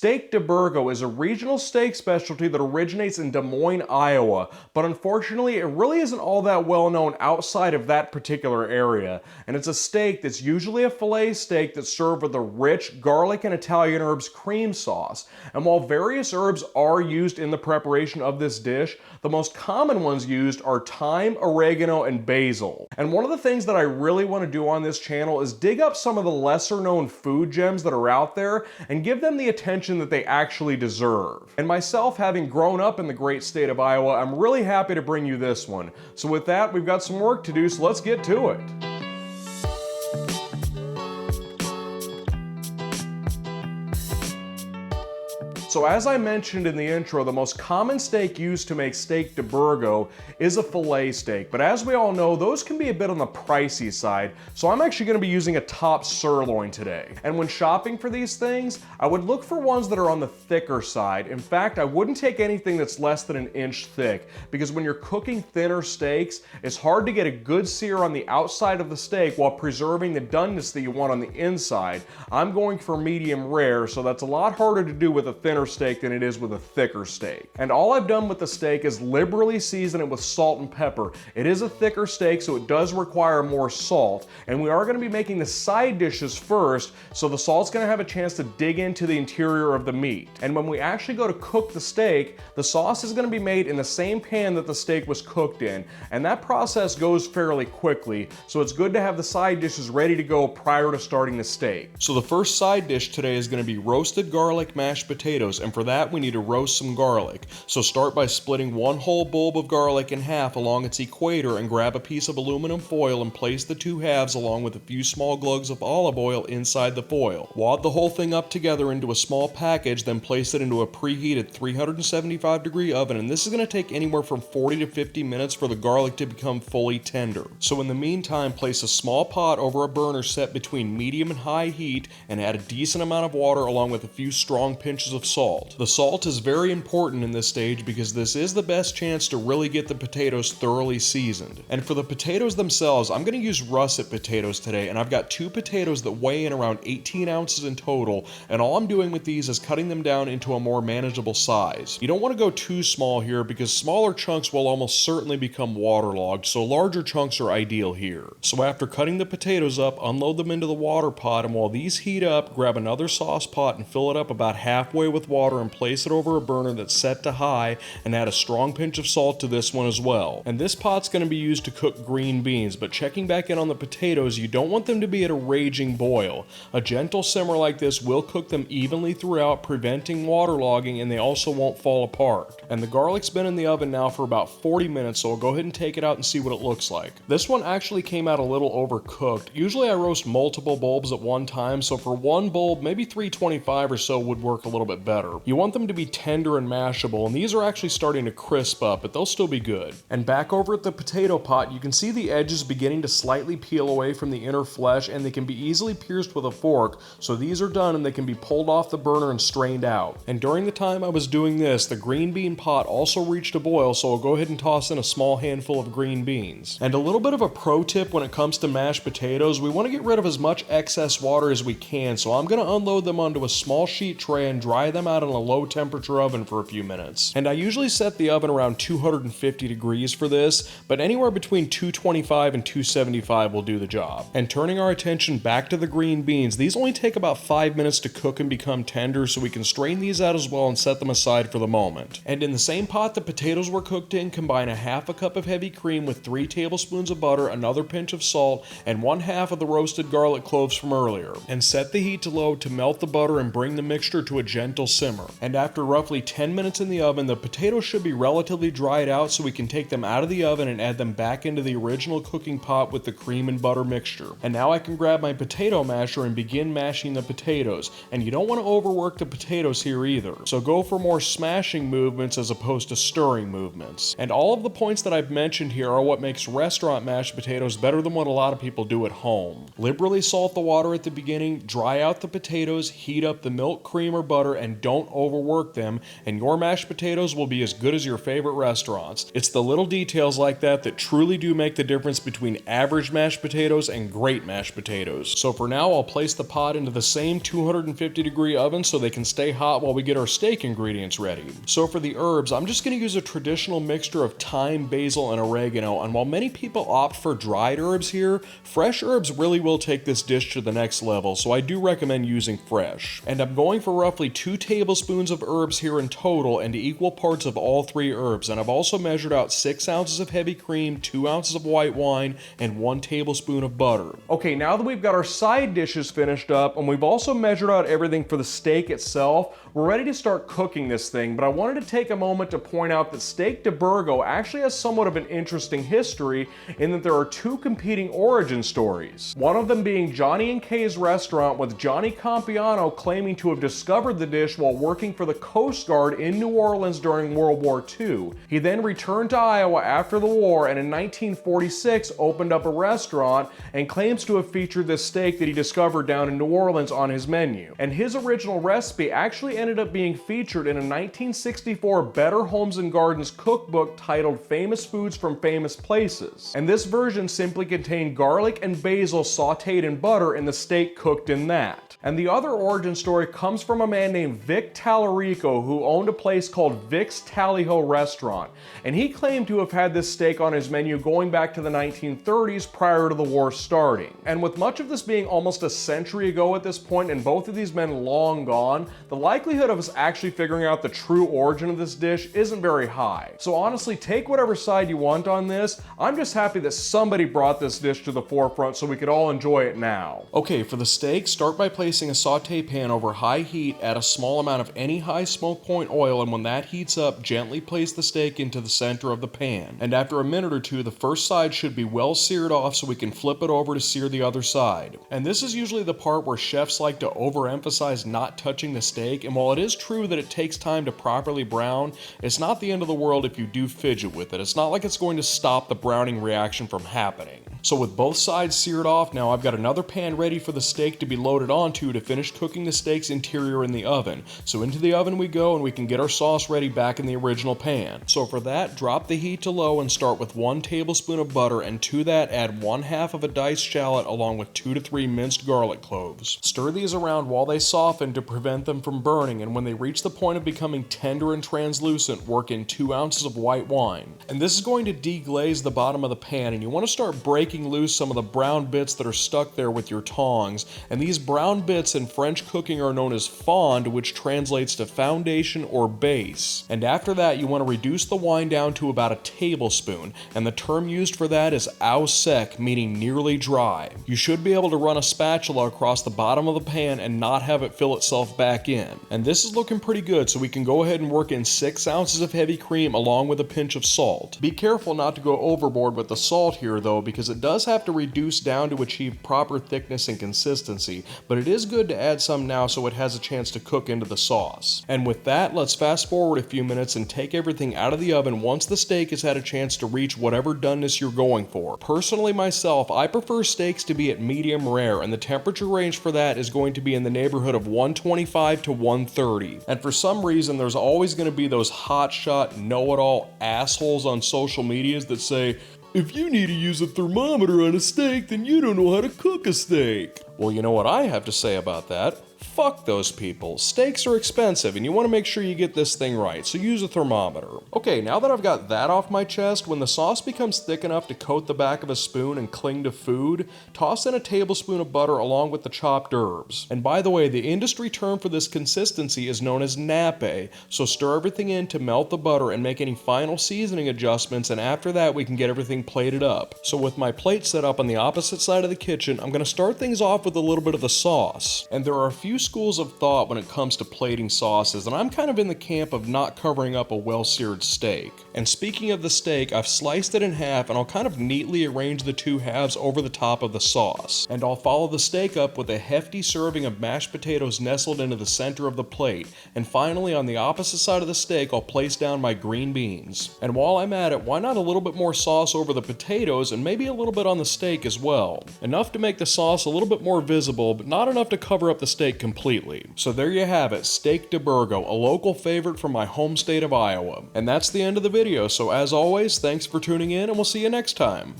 Steak De Burgo is a regional steak specialty that originates in Des Moines, Iowa, but unfortunately it really isn't all that well known outside of that particular area. And it's a steak that's usually a filet steak that's served with a rich garlic and Italian herbs cream sauce. And while various herbs are used in the preparation of this dish, the most common ones used are thyme, oregano, and basil. And one of the things that I really want to do on this channel is dig up some of the lesser known food gems that are out there and give them the attention that they actually deserve. And myself, having grown up in the great state of Iowa, I'm really happy to bring you this one. So with that, we've got some work to do, so let's get to it. So as I mentioned in the intro, the most common steak used to make Steak De Burgo is a filet steak. But as we all know, those can be a bit on the pricey side. So I'm actually going to be using a top sirloin today. And when shopping for these things, I would look for ones that are on the thicker side. In fact, I wouldn't take anything that's less than an inch thick, because when you're cooking thinner steaks, it's hard to get a good sear on the outside of the steak while preserving the doneness that you want on the inside. I'm going for medium rare, so that's a lot harder to do with a thinner steak than it is with a thicker steak. And all I've done with the steak is liberally season it with salt and pepper. It is a thicker steak, so it does require more salt. And we are going to be making the side dishes first, so the salt's going to have a chance to dig into the interior of the meat. And when we actually go to cook the steak, the sauce is going to be made in the same pan that the steak was cooked in. And that process goes fairly quickly, so it's good to have the side dishes ready to go prior to starting the steak. So the first side dish today is going to be roasted garlic mashed potatoes. And for that we need to roast some garlic. So start by splitting one whole bulb of garlic in half along its equator and grab a piece of aluminum foil and place the two halves along with a few small glugs of olive oil inside the foil. Wad the whole thing up together into a small package, then place it into a preheated 375-degree oven, and this is going to take anywhere from 40 to 50 minutes for the garlic to become fully tender. So in the meantime, place a small pot over a burner set between medium and high heat and add a decent amount of water along with a few strong pinches of salt. The salt is very important in this stage because this is the best chance to really get the potatoes thoroughly seasoned. And for the potatoes themselves, I'm going to use russet potatoes today, and I've got two potatoes that weigh in around 18 ounces in total, and all I'm doing with these is cutting them down into a more manageable size. You don't want to go too small here because smaller chunks will almost certainly become waterlogged, so larger chunks are ideal here. So after cutting the potatoes up, unload them into the water pot, and while these heat up, grab another sauce pot and fill it up about halfway with water and place it over a burner that's set to high, and add a strong pinch of salt to this one as well. And this pot's going to be used to cook green beans, but checking back in on the potatoes, you don't want them to be at a raging boil. A gentle simmer like this will cook them evenly throughout, preventing waterlogging, and they also won't fall apart. And the garlic's been in the oven now for about 40 minutes, so I'll go ahead and take it out and see what it looks like. This one actually came out a little overcooked. Usually I roast multiple bulbs at one time, so for one bulb, maybe 325 or so would work a little bit better. You want them to be tender and mashable, and these are actually starting to crisp up, but they'll still be good. And back over at the potato pot, you can see the edges beginning to slightly peel away from the inner flesh, and they can be easily pierced with a fork, so these are done and they can be pulled off the burner and strained out. And during the time I was doing this, the green bean pot also reached a boil, so I'll go ahead and toss in a small handful of green beans. And a little bit of a pro tip when it comes to mashed potatoes, we want to get rid of as much excess water as we can, so I'm going to unload them onto a small sheet tray and dry them out in a low temperature oven for a few minutes. And I usually set the oven around 250 degrees for this, but anywhere between 225 and 275 will do the job. And turning our attention back to the green beans, these only take about 5 minutes to cook and become tender, so we can strain these out as well and set them aside for the moment. And in the same pot the potatoes were cooked in, combine a half a cup of heavy cream with 3 tablespoons of butter, another pinch of salt, and 1/2 of the roasted garlic cloves from earlier. And set the heat to low to melt the butter and bring the mixture to a gentle simmer. And after roughly 10 minutes in the oven, the potatoes should be relatively dried out, so we can take them out of the oven and add them back into the original cooking pot with the cream and butter mixture. And now I can grab my potato masher and begin mashing the potatoes. And you don't want to overwork the potatoes here either, so go for more smashing movements as opposed to stirring movements. And all of the points that I've mentioned here are what makes restaurant mashed potatoes better than what a lot of people do at home. Liberally salt the water at the beginning, dry out the potatoes, heat up the milk, cream, or butter, and don't overwork them, and your mashed potatoes will be as good as your favorite restaurants. It's the little details like that that truly do make the difference between average mashed potatoes and great mashed potatoes. So for now, I'll place the pot into the same 250-degree oven so they can stay hot while we get our steak ingredients ready. So for the herbs, I'm just going to use a traditional mixture of thyme, basil, and oregano, and while many people opt for dried herbs here, fresh herbs really will take this dish to the next level, so I do recommend using fresh. And I'm going for roughly 2 tablespoons of herbs here in total and equal parts of all 3 herbs, and I've also measured out 6 ounces of heavy cream, 2 ounces of white wine, and 1 tablespoon of butter. Okay, now that we've got our side dishes finished up and we've also measured out everything for the steak itself, we're ready to start cooking this thing, but I wanted to take a moment to point out that Steak De Burgo actually has somewhat of an interesting history in that there are 2 competing origin stories. One of them being Johnny and Kay's restaurant, with Johnny Campiano claiming to have discovered the dish while working for the Coast Guard in New Orleans during World War II. He then returned to Iowa after the war and in 1946 opened up a restaurant and claims to have featured this steak that he discovered down in New Orleans on his menu. And his original recipe actually ended up being featured in a 1964 Better Homes and Gardens cookbook titled Famous Foods from Famous Places. And this version simply contained garlic and basil sauteed in butter and the steak cooked in that. And the other origin story comes from a man named Vic Tallarico, who owned a place called Vic's Tally Ho Restaurant. And he claimed to have had this steak on his menu going back to the 1930s prior to the war starting. And with much of this being almost a century ago at this point and both of these men long gone, the likelihood of us actually figuring out the true origin of this dish isn't very high. So honestly, take whatever side you want on this. I'm just happy that somebody brought this dish to the forefront so we could all enjoy it now. Okay, for the steak, start by placing a saute pan over high heat, add a small amount of any high smoke point oil, and when that heats up, gently place the steak into the center of the pan. And after a minute or two, the first side should be well seared off so we can flip it over to sear the other side. And this is usually the part where chefs like to overemphasize not touching the steak, and while it is true that it takes time to properly brown, it's not the end of the world if you do fidget with it. It's not like it's going to stop the browning reaction from happening. So with both sides seared off, now I've got another pan ready for the steak to be loaded onto to finish cooking the steak's interior in the oven. So into the oven we go, and we can get our sauce ready back in the original pan. So for that, drop the heat to low and start with 1 tablespoon of butter, and to that add 1/2 of a diced shallot along with 2 to 3 minced garlic cloves. Stir these around while they soften to prevent them from burning, and when they reach the point of becoming tender and translucent, work in 2 ounces of white wine. And this is going to deglaze the bottom of the pan, and you want to start breaking loose some of the brown bits that are stuck there with your tongs. And these brown bits in French cooking are known as fond, which translates to foundation or base. And after that, you want to reduce the wine down to about a tablespoon, and the term used for that is au sec, meaning nearly dry. You should be able to run a spatula across the bottom of the pan and not have it fill itself back in. And this is looking pretty good, so we can go ahead and work in 6 ounces of heavy cream along with a pinch of salt. Be careful not to go overboard with the salt here though, because it does have to reduce down to achieve proper thickness and consistency, but it is good to add some now so it has a chance to cook into the sauce. And with that, let's fast forward a few minutes and take everything out of the oven once the steak has had a chance to reach whatever doneness you're going for. Personally myself, I prefer steaks to be at medium rare, and the temperature range for that is going to be in the neighborhood of 125 to 130. And for some reason, there's always going to be those hotshot, know-it-all assholes on social medias that say, "If you need to use a thermometer on a steak, then you don't know how to cook a steak." Well, you know what I have to say about that? Fuck those people. Steaks are expensive and you want to make sure you get this thing right, so use a thermometer. Okay, now that I've got that off my chest, when the sauce becomes thick enough to coat the back of a spoon and cling to food, toss in a tablespoon of butter along with the chopped herbs. And by the way, the industry term for this consistency is known as nappe, so stir everything in to melt the butter and make any final seasoning adjustments, and after that we can get everything plated up. So with my plate set up on the opposite side of the kitchen, I'm going to start things off with a little bit of the sauce. And there are a few schools of thought when it comes to plating sauces, and I'm kind of in the camp of not covering up a well-seared steak. And speaking of the steak, I've sliced it in half and I'll kind of neatly arrange the two halves over the top of the sauce. And I'll follow the steak up with a hefty serving of mashed potatoes nestled into the center of the plate. And finally, on the opposite side of the steak, I'll place down my green beans. And while I'm at it, why not a little bit more sauce over the potatoes and maybe a little bit on the steak as well. Enough to make the sauce a little bit more visible, but not enough to cover up the steak completely. So there you have it, Steak De Burgo, a local favorite from my home state of Iowa. And that's the end of the video, so as always, thanks for tuning in and we'll see you next time.